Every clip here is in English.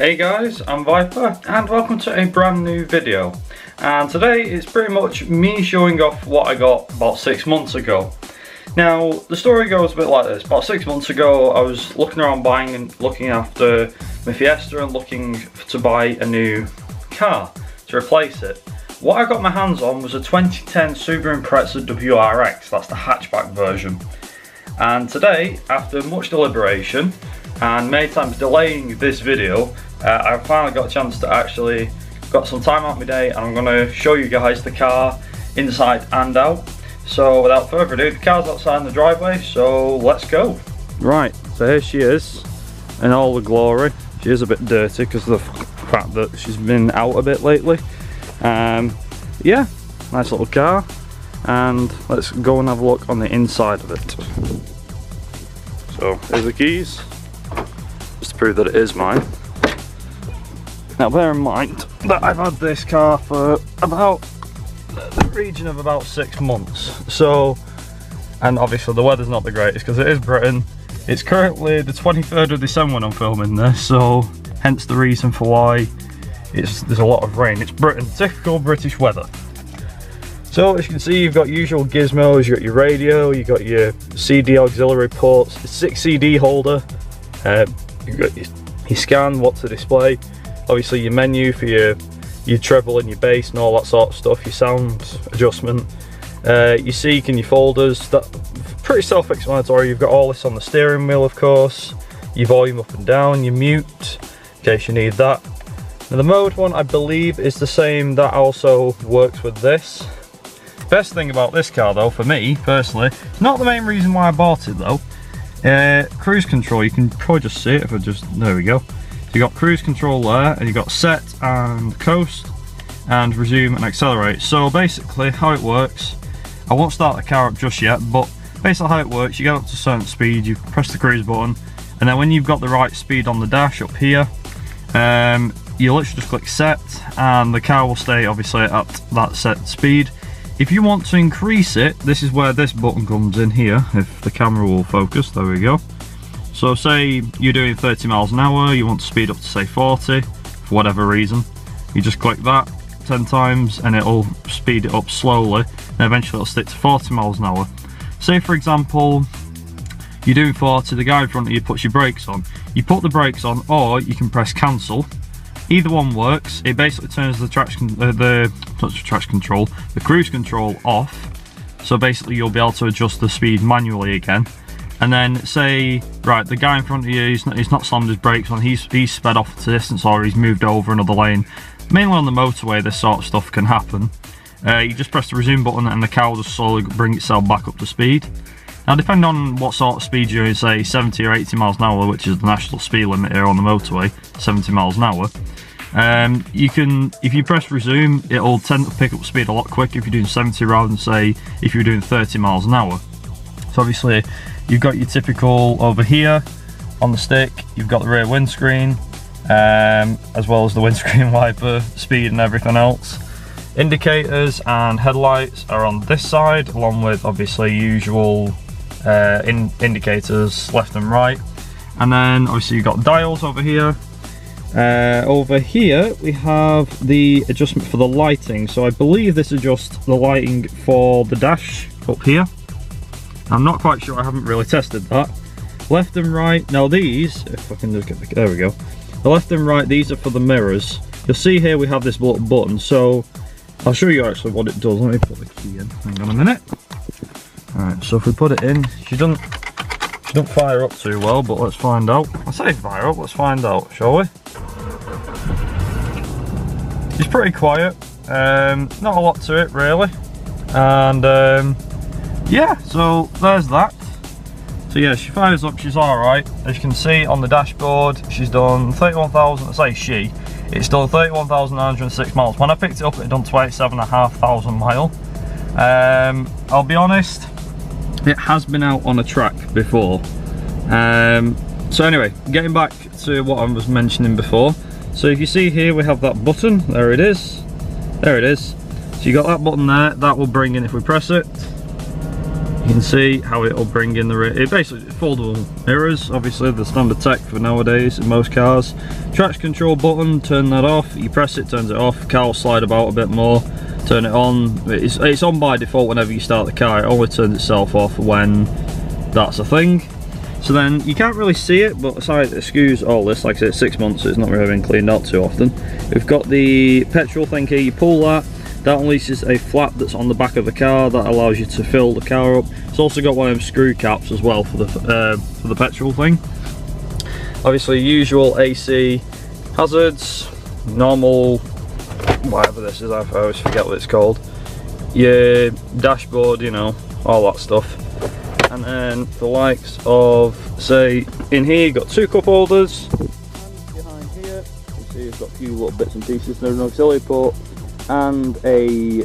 Hey guys, I'm Viper and welcome to a brand new video. And today it's pretty much me showing off what I got about 6 months ago. Now the story goes a bit like this. About 6 months ago I was looking around buying and looking after my Fiesta and looking to buy a new car to replace it. What I got my hands on was a 2010 Subaru Impreza WRX, that's the hatchback version. And today, after much deliberation and many times delaying this video, I finally got a chance to actually got some time out of my day, and I'm going to show you guys the car inside and out. So without further ado, the car's outside in the driveway, so let's go. Right, so here she is in all the glory. She is a bit dirty because of the fact that she's been out a bit lately. Yeah, nice little car, and let's go and have a look on the inside of it. So here's the keys, just to prove that it is mine. Now bear in mind that I've had this car for about the region of about 6 months. So, and obviously the weather's not the greatest because it is Britain. It's currently the 23rd of December when I'm filming this, so hence the reason for why there's a lot of rain. It's Britain, typical British weather. So as you can see, you've got usual gizmos, you've got your radio, you've got your CD auxiliary ports, a 6 CD holder, you've got your scan, what to display, obviously your menu for your treble and your bass and all that sort of stuff, your sound adjustment, your seek and your folders. That's pretty self-explanatory. You've got all this on the steering wheel, of course, your volume up and down, your mute, in case you need that. Now the mode one, I believe, is the same, that also works with this. Best thing about this car though, for me personally, not the main reason why I bought it though, cruise control. You can probably just see it if I just, there we go. So you got cruise control there, and you got set and coast and resume and accelerate. So basically how it works, I won't start the car up just yet, but basically how it works, you get up to a certain speed, you press the cruise button, and then when you've got the right speed on the dash up here, you literally just click set and the car will stay obviously at that set speed. If you want to increase it, this is where this button comes in here, if the camera will focus, there we go. So say you're doing 30 miles an hour, you want to speed up to say 40, for whatever reason. You just click that 10 times and it'll speed it up slowly, and eventually it'll stick to 40 miles an hour. Say for example, you're doing 40, the guy in front of you puts your brakes on. You put the brakes on, or you can press cancel. Either one works. It basically turns the cruise control off. So basically you'll be able to adjust the speed manually again. And then say, right, the guy in front of you, he's not slammed his brakes on, he's sped off to distance, or he's moved over another lane. Mainly on the motorway this sort of stuff can happen. You just press the resume button and the car will just slowly bring itself back up to speed. Now depending on what sort of speed you're in, say 70 or 80 miles an hour, which is the national speed limit here on the motorway, 70 miles an hour, you can, if you press resume, it'll tend to pick up speed a lot quicker if you're doing 70 rather than say if you're doing 30 miles an hour. So obviously you've got your typical over here on the stick, you've got the rear windscreen, as well as the windscreen wiper, speed and everything else. Indicators and headlights are on this side, along with obviously usual indicators left and right. And then obviously you've got dials over here. Over here we have the adjustment for the lighting. So I believe this adjusts the lighting for the dash up here. I'm not quite sure, I haven't really tested that. Left and right, now these, if I can just get the, there we go. The left and right, these are for the mirrors. You'll see here we have this little button, so I'll show you actually what it does. Let me put the key in, hang on a minute. Alright, so if we put it in, she doesn't fire up too well, but let's find out. I say fire up, let's find out, shall we? She's pretty quiet, not a lot to it really, and yeah, so there's that. So yeah, she fires up, she's alright. As you can see on the dashboard, she's done 31,000, I say it's done 31,906 miles. When I picked it up, it had done 27,500 miles. I'll be honest, it has been out on a track before. So anyway, getting back to what I was mentioning before. So if you see here, we have that button, there it is. There it is. So you got that button there, that will bring in, if we press it, You can see how it'll bring in the rear. It basically foldable mirrors, obviously the standard tech for nowadays in most cars. Traction control button, turn that off. You press it, turns it off. Car will slide about a bit more. Turn it on. It's on by default whenever you start the car. It only turns itself off when that's a thing. So then you can't really see it, but aside, excuse all this, like I said, it's 6 months, so it's not really been cleaned out too often. We've got the petrol thing here. You pull that. That unleashes a flap that's on the back of the car that allows you to fill the car up. It's also got one of them screw caps as well for the petrol thing. Obviously, usual AC hazards, normal, whatever this is, I always forget what it's called. Your dashboard, you know, all that stuff. And then the likes of, say, in here you've got 2 cup holders. And behind here, you can see you've got a few little bits and pieces. There's an auxiliary port and a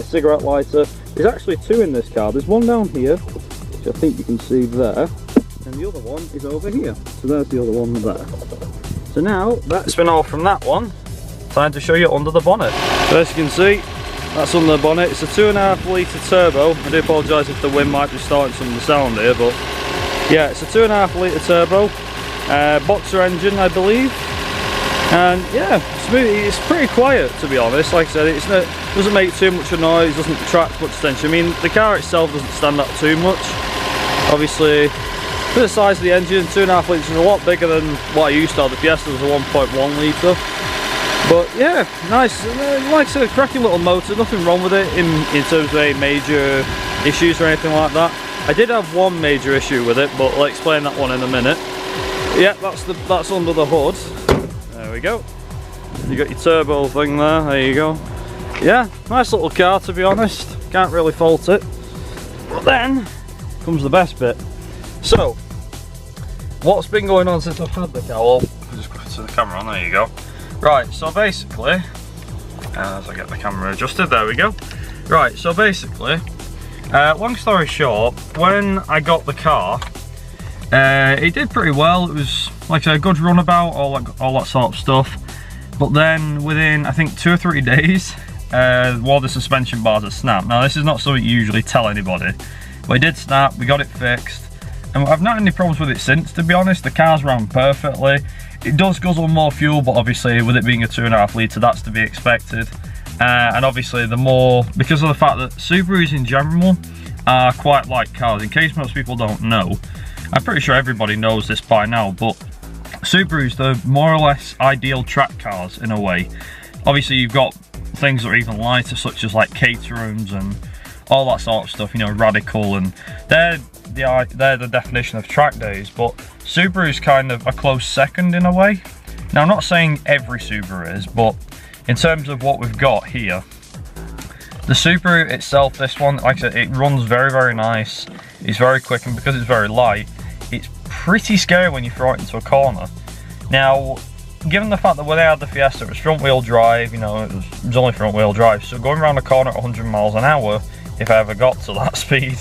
cigarette lighter. There's actually 2 in this car. There's one down here, which I think you can see there, and the other one is over here. So there's the other one there. So now that's been all from that one. Time to show you under the bonnet. So as you can see, that's under the bonnet. It's a 2.5 litre turbo. I do apologise if the wind might be starting some of the sound here, but yeah, it's a 2.5 litre turbo, boxer engine, I believe. And yeah, it's pretty quiet, to be honest. Like I said, it doesn't make too much of noise, doesn't attract much attention. I mean, the car itself doesn't stand out too much. Obviously, for the size of the engine, 2.5 litres is a lot bigger than what I used to have. The Fiesta was a 1.1 litre. But yeah, nice. Like I said, a cracking little motor. Nothing wrong with it in terms of any major issues or anything like that. I did have one major issue with it, but I'll explain that one in a minute. Yeah, that's under the hood. There we go. You got your turbo thing there you go. Yeah, nice little car, to be honest. Can't really fault it. But then comes the best bit. So, what's been going on since I've had the car? Well, I'll just put the camera on, there you go. Right, so basically, as I get the camera adjusted, there we go. Right, so basically, long story short, when I got the car, it did pretty well. It was like a good runabout, all that sort of stuff. But then within, I think, 2 or 3 days, one of the suspension bars had snapped. Now this is not something you usually tell anybody, but it did snap. We got it fixed, and I've not had any problems with it since, to be honest. The car's ran perfectly. It does guzzle more fuel, but obviously with it being a 2.5 litre, that's to be expected. And obviously because of the fact that Subarus in general are quite light cars. In case most people don't know, I'm pretty sure everybody knows this by now, but Subarus, they're more or less ideal track cars in a way. Obviously you've got things that are even lighter, such as like Caterhams and all that sort of stuff, you know, Radical, and they're the definition of track days, but Subaru's kind of a close second in a way. Now I'm not saying every Subaru is, but in terms of what we've got here, the Subaru itself, this one, like I said, it runs very, very nice. It's very quick, and because it's very light, it's pretty scary when you throw it into a corner. Now, given the fact that when I had the Fiesta, it was front wheel drive, you know, it was only front wheel drive, so going around a corner at 100 miles an hour, if I ever got to that speed,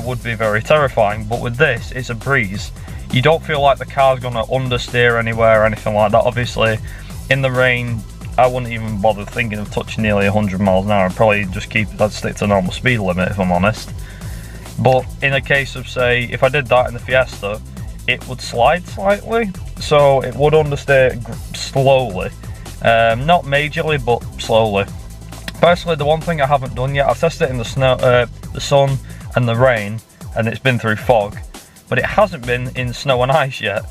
would be very terrifying. But with this, it's a breeze. You don't feel like the car's gonna understeer anywhere or anything like that. Obviously, in the rain, I wouldn't even bother thinking of touching nearly 100 miles an hour. I'd probably just I'd stick to normal speed limit, if I'm honest. But in a case of, say, if I did that in the Fiesta, it would slide slightly, so it would understeer slowly. Not majorly, but slowly. Personally, the one thing I haven't done yet, I've tested it in the snow, the sun and the rain, and it's been through fog, but it hasn't been in snow and ice yet.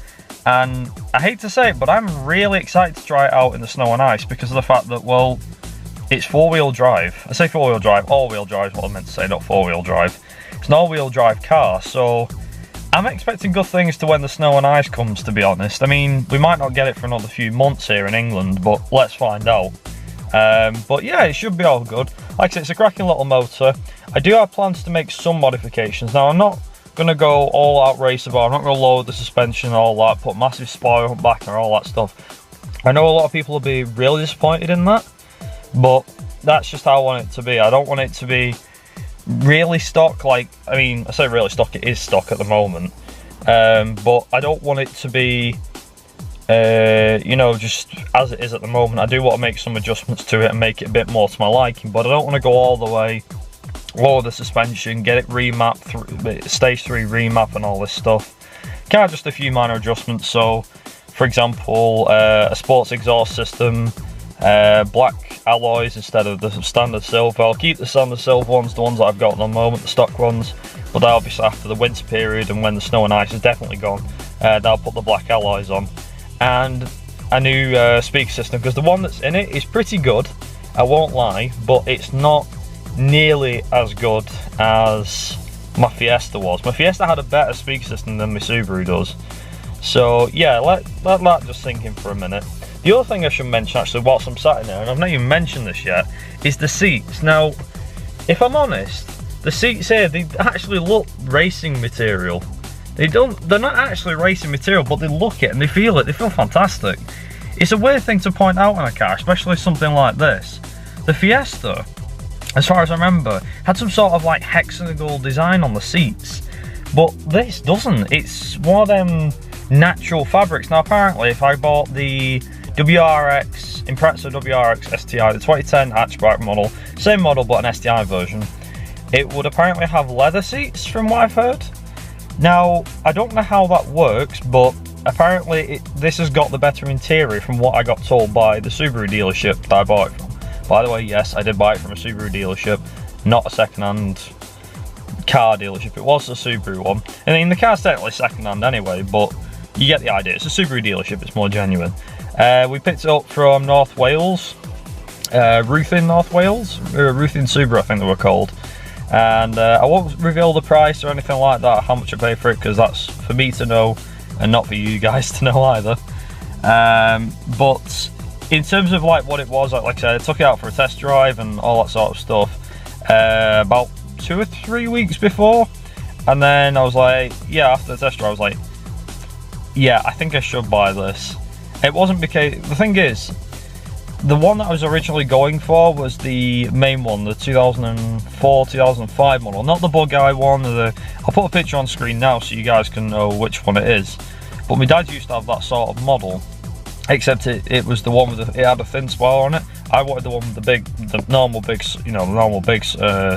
And I hate to say it, but I'm really excited to try it out in the snow and ice because of the fact that, well, it's 4-wheel drive. I say 4-wheel drive, all-wheel drive is what I meant to say, not 4-wheel drive. It's an all-wheel drive car, so I'm expecting good things to when the snow and ice comes, to be honest. I mean, we might not get it for another few months here in England, but let's find out. But yeah, it should be all good. Like I said, it's a cracking little motor. I do have plans to make some modifications. Now, I'm not going to go all out race about. I'm not going to lower the suspension and all that, put massive spoiler on back and all that stuff. I know a lot of people will be really disappointed in that, but that's just how I want it to be. I don't want it to be really stock, like, I mean, I say really stock, it is stock at the moment, but I don't want it to be you know, just as it is at the moment. I do want to make some adjustments to it and make it a bit more to my liking, but I don't want to go all the way lower the suspension, get it remapped through stage 3 remap and all this stuff. Kind of just a few minor adjustments. So for example, a sports exhaust system, black alloys instead of the standard silver. I'll keep the standard silver ones, the ones that I've got at the moment, the stock ones, but obviously after the winter period and when the snow and ice is definitely gone, they'll put the black alloys on. And a new speaker system, because the one that's in it is pretty good, I won't lie, but it's not nearly as good as my Fiesta was. My Fiesta had a better speaker system than my Subaru does. So yeah, let that just sink in for a minute. The other thing I should mention actually whilst I'm sat in there, and I've not even mentioned this yet, is the seats. Now, if I'm honest, the seats here, they actually look racing material. They're not actually racing material, but they look it and they feel fantastic. It's a weird thing to point out on a car, especially something like this. The Fiesta, as far as I remember, had some sort of like hexagonal design on the seats, but this doesn't. It's one of them natural fabrics. Now apparently if I bought the WRX, Impreza WRX STI, the 2010 hatchback model, same model but an STI version, it would apparently have leather seats from what I've heard. Now I don't know how that works, but apparently this has got the better interior from what I got told by the Subaru dealership that I bought it from. By the way, yes, I did buy it from a Subaru dealership, not a second-hand car dealership. It was a Subaru one. I mean, the car's technically second-hand anyway, but you get the idea. It's a Subaru dealership, it's more genuine. We picked it up from North Wales, Ruthyn North Wales, Ruthyn Subaru I think they were called. And I won't reveal the price or anything like that, how much I paid for it, because that's for me to know and not for you guys to know either. But in terms of like what it was, like I said, I took it out for a test drive and all that sort of stuff about 2 or 3 weeks before, and then I was like, yeah, after the test drive I was like, yeah, I think I should buy this. It wasn't because, the thing is, the one that I was originally going for was the main one, the 2004-2005 model, not the bug eye one. I'll put a picture on screen now so you guys can know which one it is. But my dad used to have that sort of model, except it was the one with it had a thin spoiler on it. I wanted the one with the normal big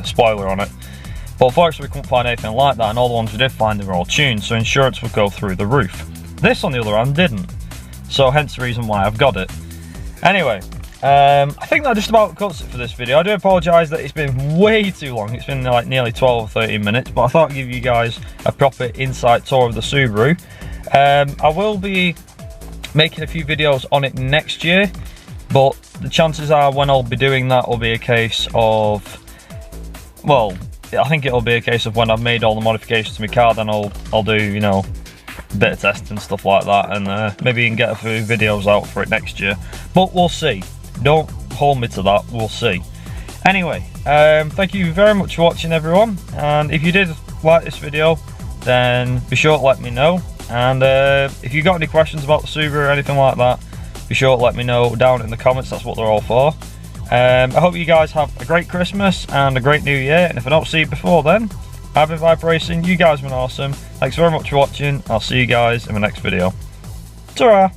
spoiler on it. But unfortunately we couldn't find anything like that, and all the ones we did find, they were all tuned, so insurance would go through the roof. This, on the other hand, didn't. So hence the reason why I've got it. Anyway, I think that just about cuts it for this video. I do apologise that it's been way too long. It's been like nearly 12 or 13 minutes, but I thought I'd give you guys a proper insight tour of the Subaru. I will be making a few videos on it next year, but the chances are when I'll be doing that will be a case of, well, I think it'll be a case of when I've made all the modifications to my car, then I'll do, you know, a bit of testing and stuff like that, and maybe you can get a few videos out for it next year. But we'll see. Don't hold me to that, we'll see. Anyway, thank you very much for watching, everyone, and if you did like this video, then be sure to let me know. And if you got any questions about the Subaru or anything like that, be sure to let me know down in the comments. That's what they're all for. I hope you guys have a great Christmas and a great New Year, and if I don't see you before then, I've been Vibe Racing. You guys have been awesome. Thanks very much for watching. I'll see you guys in the next video. Ta-ra!